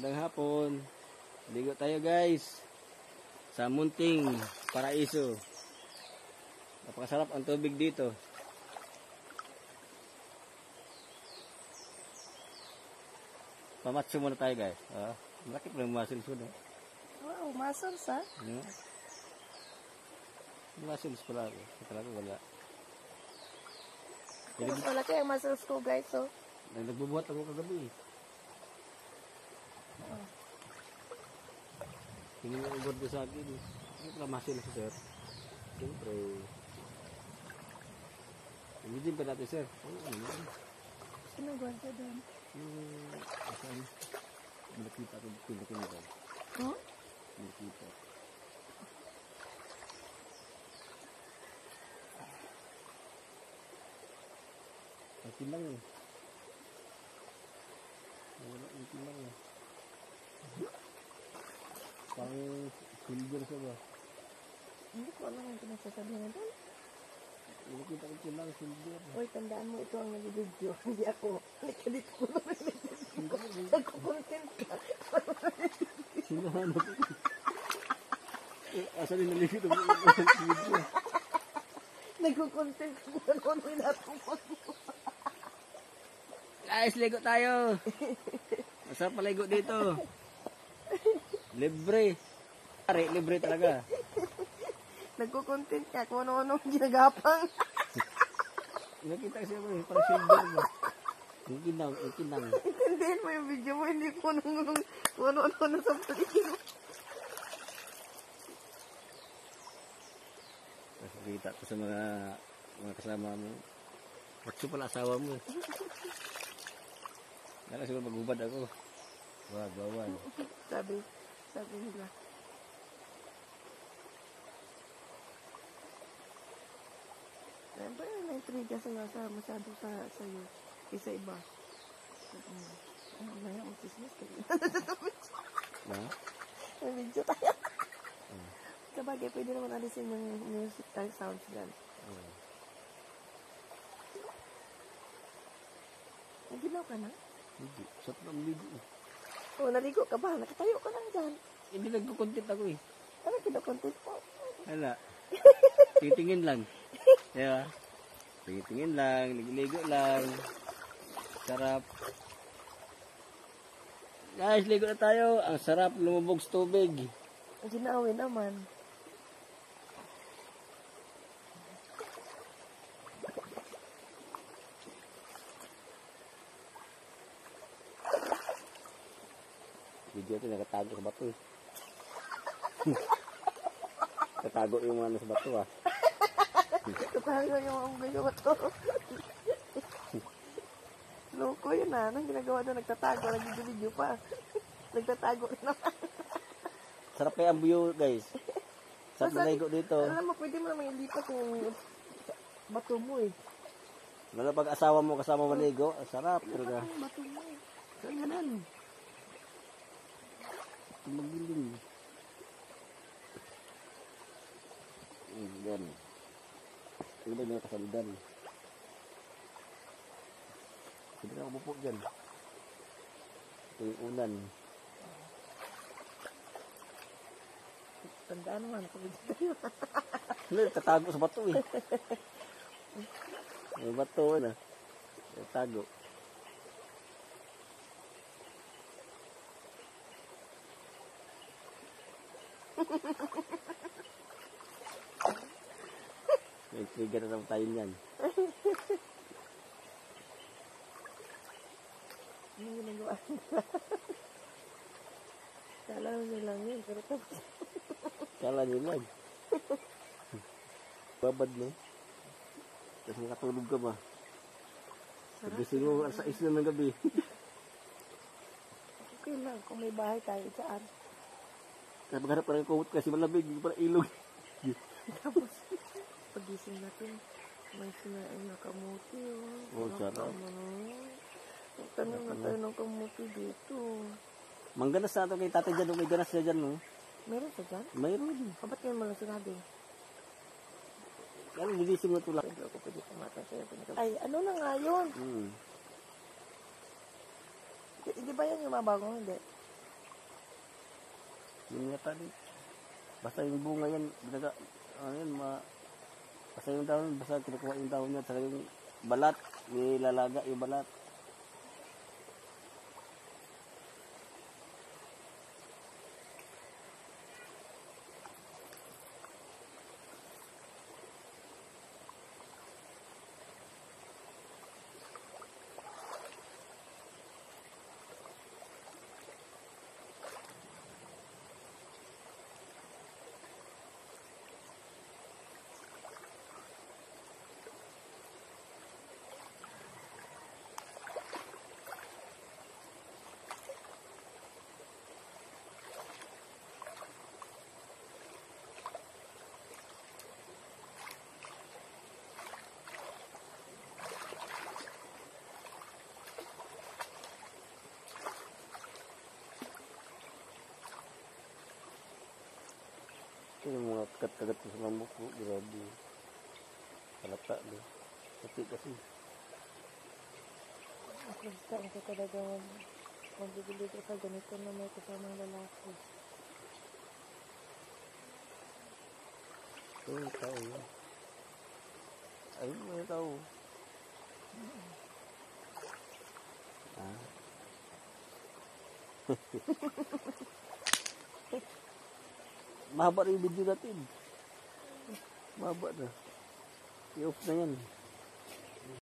Magandang hapon. Ligo tayo guys. Sa Munting Paraiso. Napakasarap ang tubig dito. Pamatso muna tayo guys. Malaki pa ng muscles ko. Wow, muscles ha? Muscles pala ako. Talaga wala. Mas malaki ang muscles ko guys, so. Nagbubuhat ako kagabi. Hindi mo ubod sa akin. Hindi pala muscles ko sir. Siyempre. Hindi pa natin sir. Sino ganda doon? Asan? Nakita ko dito nito. Nakita. Akin lang eh. Wala akin lang eh. Pang silver siya ba? Hindi ko alam ang pinagsasabihan doon. Nakita ko lang silver. Uy, tandaan mo ito ang nag-video. Hindi ako. Nagkalit ko naman. Nagkukontent ka. Sino ano? Asa din naligid ang video? Nagkukontent ko na kung pinatungkol mo. Guys, ligo tayo. Masarap paligo dito. Libre. Libre talaga. Nagkukontent ka kung ano-ano ginagapang. Nakita siya mo, parang silver mo. Ang kinang. Intindihin mo yung video mo, hindi ko kung ano-ano sa paligid mo. Nakita ko sa mga kasama mo. Matso pala asawa mo. Kala siguro maghubad ako. Wag, bawal. Sabi nila. Ba yung na-intriga sa masyado sa'yo isa iba. Maya ang chismis ka rin. May video tayo. Sabagay, pwede naman alisin yung music tayo sounds dyan. Naginaw ka na? Hindi. Sat na maligo. Naligo ka ba? Nakatayo ka lang dyan. Hindi nagko-content ako eh. Ano kinakontent mo? Wala. Titingin lang. Diba? Titingin lang. Ligo lang. Sarap. Guys, ligo na tayo. Ang sarap lumubog sa tubig. Ang ginawin naman. Video ito nakatago sa bato eh. Nakatago yung ano sa bato ah. Nakatago yung ang gayo to. Loko yun ah. Anong ginagawa doon? Nagtatago. Nag-video pa. Nagtatago naman. Sarap kaya ang view guys. Sarap maligo dito. Alam mo, pwede mo naman ilipat yung bato mo eh. Lalo pag asawa mo kasama maligo, sarap talaga. Yung bato mo eh. Kaya ganan. Magiling. Yan. Ito ba yung kasalidan? Hindi na ako po dyan. Ito yung unan. Tandaan naman. Wala, tatago sa bato eh. May bato na. Tatago. May trigger na naman tayo niyan. Ano yung ginagawa? Kala nyo lang yun. Pero tapos. Kala nyo lang. Babad no? Tapos nakatulog ka ba? Gising mo sa 6 na ng gabi. Okay lang. Kung may bahay tayo dyan. Tapos maghanap ka ng kumot kasi malamig. Hindi pala ilog. Tapos, pagising natin, may sinain na kamuti. Oh, sarap. Tanong na tayo ng kamuti dito. Mangganas na ito kay tatay dyan. May ganas na dyan, no? Meron sa dyan? Mayroon. Ba't ngayon mo lang sinabi? Kaya nilising mo ito lang. Hindi ako pwede pumatay sa'yo. Ay, ano na nga yun? Hmm. Hindi ba yan yung mabago? Hindi. Yun nga tali. Basta yung bunga yan, basta yung dahon, basta kinukuha yung dahon niya, saka yung balat, nilalaga yung balat. Ito yung mga kagat-kagat ko sa mamok ko, grabe. Halata do. Pati kasi. Basta ako talaga magbibili ko sa ganito na may kasamang lalaki. Ito yung tao yun. Ayun, may tao. Ah. Mahaba rin yung video natin. Mahaba na. I-off na yan.